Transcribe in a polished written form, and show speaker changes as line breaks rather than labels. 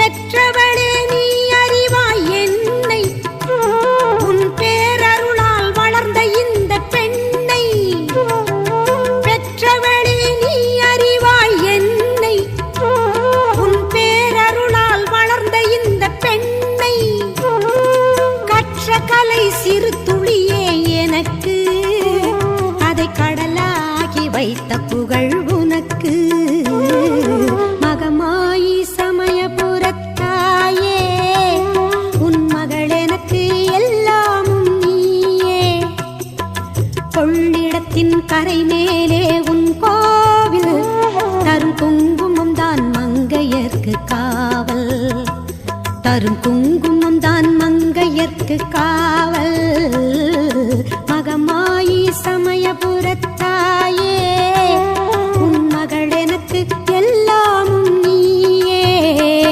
பெற்றவளே நீ அறிவாய் என்னை, உன் பேரருளால் வளர்ந்த இந்த பெண்ணை. பெற்றவளே நீ அறிவாய் என்னை, உன் பேரருளால் வளர்ந்த இந்த பெண்ணை. கற்ற கலை சிறு துளியே எனக்கு, அதை கடலாகி வைத்த புகழ் உனக்கு. மகமாயி சமயபுரத்தாயே, உன் மகள் எனக்கு எல்லாமும் நீயே. கொள்ளிடத்தின் கரை மேலே உன் கோவில், தரும் குங்குமம் தான் மங்கையர்க்கு காவல். தரும் குங்குமம் தான் மங்கையர்க்கு காவல்.